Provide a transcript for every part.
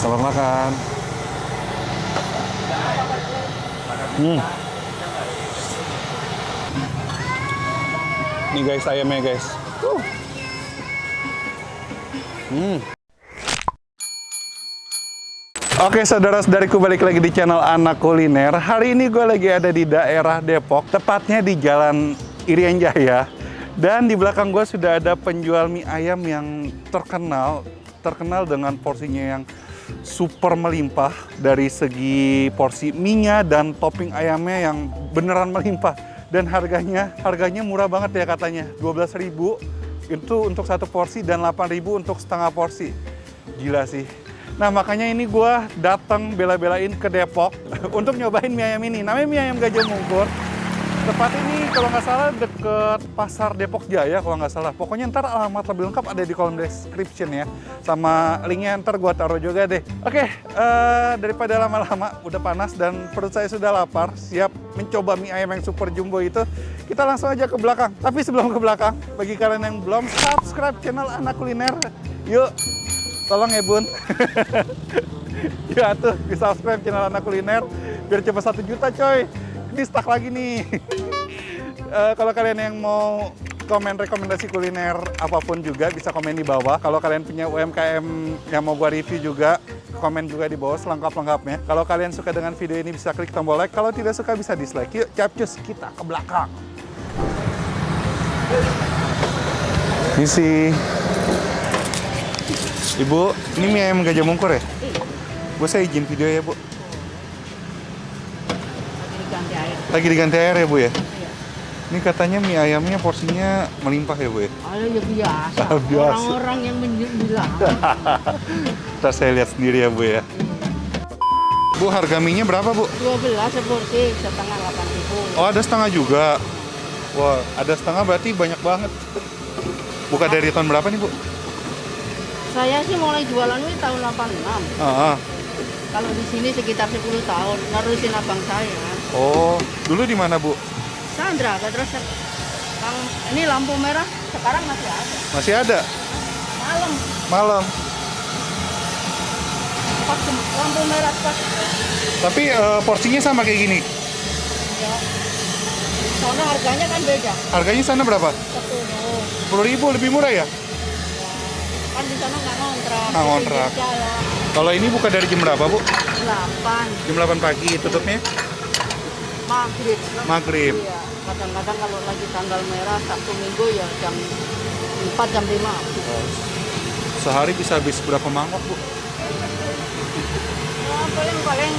Selamat makan. Nih guys, ayamnya guys. Oke saudara-saudariku, balik lagi di channel Anak Kuliner. Hari ini gue lagi ada di daerah Depok, tepatnya di Jalan Irian Jaya. Dan di belakang gue sudah ada penjual mie ayam yang terkenal dengan porsinya yang super melimpah. Dari segi porsi mie-nya dan topping ayamnya yang beneran melimpah. Dan harganya murah banget ya katanya, 12.000 itu untuk satu porsi dan 8.000 untuk setengah porsi. Gila sih. Nah makanya ini gue datang bela-belain ke Depok untuk nyobain mie ayam ini. Namanya mie ayam Gajah Mungkur. Tepat ini kalau nggak salah deket Pasar Depok Jaya kalau nggak salah. Pokoknya ntar alamat lebih lengkap ada di kolom description ya. Sama linknya ntar gue taruh juga deh. Oke, daripada lama-lama udah panas dan perut saya sudah lapar, siap mencoba mie ayam yang super jumbo itu, kita langsung aja ke belakang. Tapi sebelum ke belakang, bagi kalian yang belum subscribe channel Anak Kuliner, yuk tolong ya bun. Ya tuh di subscribe channel Anak Kuliner biar cepat 1 juta coy. Ini stuck lagi nih. Kalau kalian yang mau komen rekomendasi kuliner apapun juga bisa komen di bawah. Kalau kalian punya UMKM yang mau gua review juga, komen juga di bawah selengkap-lengkapnya. Kalau kalian suka dengan video ini bisa klik tombol like, kalau tidak suka bisa dislike. Yuk capcus kita ke belakang. Ini sih Ibu, ini mie ayam Gajah Mungkur ya? Bu, saya izin video ya, Bu. Lagi diganti air ya, Bu ya? Iya. Ini katanya mie ayamnya porsinya melimpah ya, Bu ya? Ya biasa. Orang-orang yang bilang. Ntar saya lihat sendiri ya, Bu ya. Bu, harga mie-nya berapa, Bu? 12 seporsi, setengah 8.000. Oh, ada setengah juga. Wah, ada setengah berarti banyak banget. Buka dari tahun berapa nih, Bu? Saya sih mulai jualan ini tahun 86. Kalau di sini sekitar 10 tahun, nerusin abang saya. Oh, dulu di mana, Bu? Sandra, terus ini lampu merah sekarang masih ada. Masih ada? Malam. Pas lampu merah pas. Tapi porsinya sama kayak gini? Ya. Soalnya harganya kan beda. Harganya sana berapa? 10.000, lebih murah ya? Kan di sana nggak ngontrak. Nggak ngontrak. Kalau ini buka dari jam berapa, Bu? 8. Jam 8 pagi, tutupnya? Maghrib. Iya. Kadang-kadang kalau lagi tanggal merah, Sabtu Minggu ya jam 4, jam 5. Oh. Sehari bisa habis berapa mangkok, Bu? Ya, paling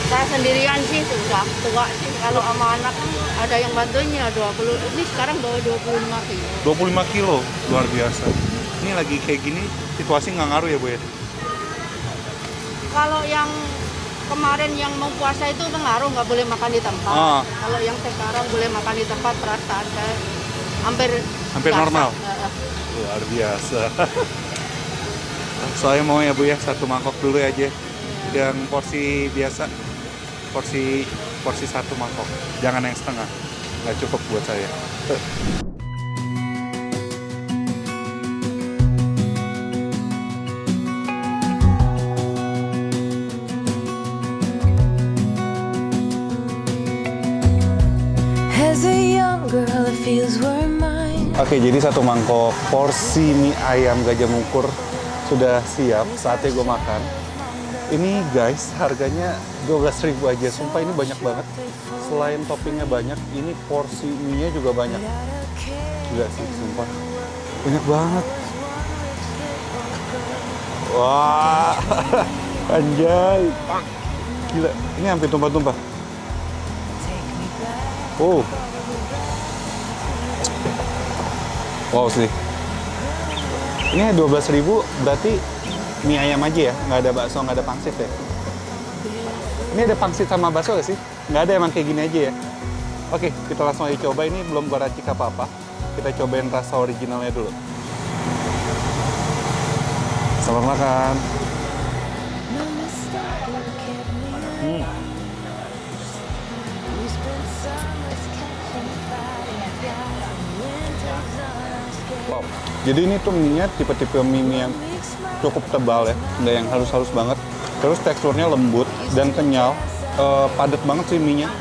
saya sendirian sih, sudah tua sih. Kalau sama anak kan ada yang bantunya 20. Ini sekarang bawa 25 kilo. 25 kilo, luar biasa. Ini lagi kayak gini, situasi nggak ngaruh ya, Bu ya? Kalau yang kemarin yang mau puasa itu pengaruh, nggak boleh makan di tempat. Kalau yang sekarang boleh makan di tempat, perasaan saya hampir biasa. Normal. Luar biasa. Soalnya mau ya, Bu ya, 1 mangkok dulu aja. Yang porsi biasa, porsi 1 mangkok. Jangan yang setengah, nggak cukup buat saya. Oke, jadi 1 mangkok porsi mie ayam Gajah Mungkur sudah siap, saatnya gue makan. Ini guys, harganya 12.000 aja. Sumpah ini banyak banget. Selain toppingnya banyak, ini porsi mie-nya juga banyak. Gila sih, sumpah. Banyak banget. Wah, anjay. Gila, ini hampir tumpah-tumpah. Oh. Wow sih. Ini 12.000 berarti mie ayam aja ya? Nggak ada bakso, nggak ada pangsit ya? Ini ada pangsit sama bakso nggak sih? Nggak ada, emang kayak gini aja ya? Oke, kita langsung aja coba. Ini belum gua racik apa-apa. Kita cobain rasa originalnya dulu. Selamat makan. Wow. Jadi ini tuh mie-nya tipe-tipe mie yang cukup tebal ya, nggak yang halus-halus banget. Terus teksturnya lembut dan kenyal, padat banget sih mie-nya.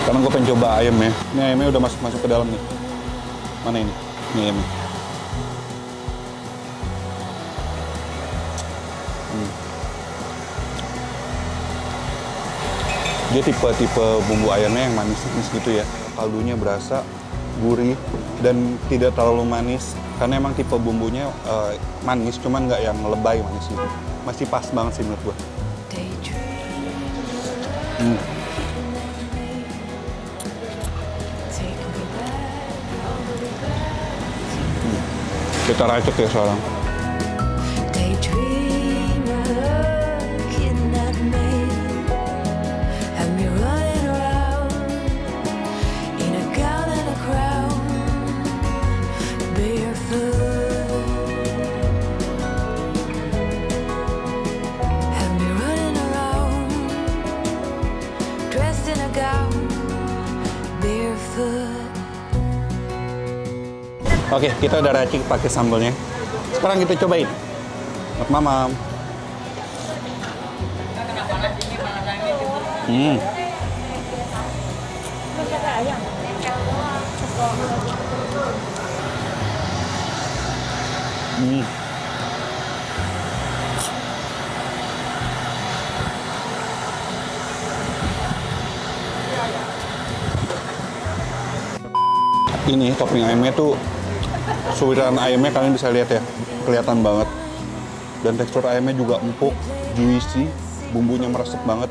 Karena gue pengen coba ayamnya. Ini ayamnya udah masuk ke dalam nih. Mana ini? Ini ayamnya. Dia tipe bumbu ayamnya yang manis-manis gitu ya. Kaldunya berasa gurih dan tidak terlalu manis. Karena emang tipe bumbunya manis, cuman nggak yang lebay manis gitu. Masih pas banget sih menurut gue. Kita racik ya sekarang. Oke, kita udah racik pakai sambelnya. Sekarang kita cobain. Buat Mamam. Ini topping ayamnya tuh, suiran ayamnya kalian bisa lihat ya, kelihatan banget. Dan tekstur ayamnya juga empuk, juicy, bumbunya meresap banget.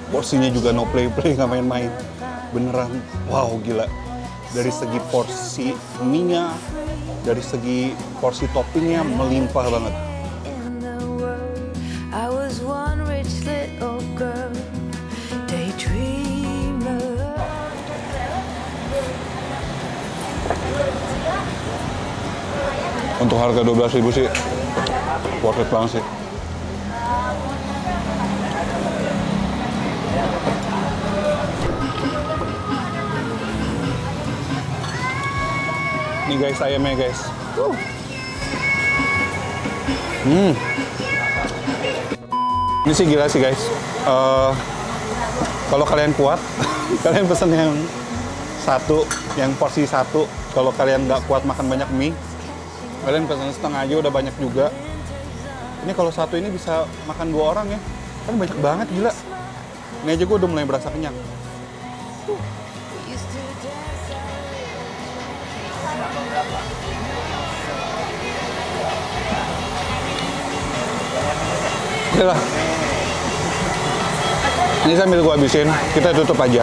Porsinya juga no play-play, nggak main-main. Beneran, wow gila. Dari segi porsi mie-nya, dari segi porsi toppingnya melimpah banget. Untuk harga 12.000 sih, worth it banget sih. Ini guys, ayamnya guys. Ini sih gila sih guys. Kalau kalian kuat, kalian pesen yang satu, yang porsi satu. Kalau kalian nggak kuat makan banyak mie, kalian pesan setengah aja udah banyak juga. Ini kalau satu ini bisa makan 2 orang ya. Kan banyak banget, gila. Ini aja gue udah mulai berasa kenyang. Oke lah. Ini sambil gue habisin, kita tutup aja.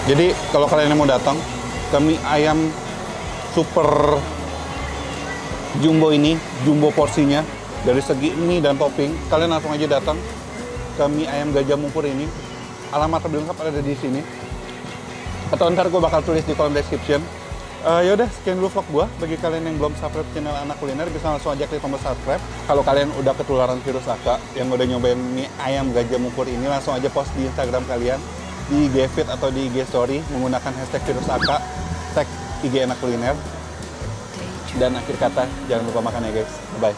Jadi kalau kalian mau datang ke mie ayam super jumbo ini, jumbo porsinya, dari segi mie dan topping, kalian langsung aja datang ke mie ayam Gajah Mungkur ini. Alamat lebih lengkap ada di sini. Atau ntar gue bakal tulis di kolom description. Yaudah, sekian dulu vlog gue. Bagi kalian yang belum subscribe channel Anak Kuliner, bisa langsung aja klik tombol subscribe. Kalau kalian udah ketularan virus AK, yang udah nyobain mie ayam Gajah Mungkur ini, langsung aja post di Instagram kalian, di IG feed atau di IG story, menggunakan hashtag virus AK, tag IG Anak Kuliner. Dan akhir kata, jangan lupa makan ya guys. Bye.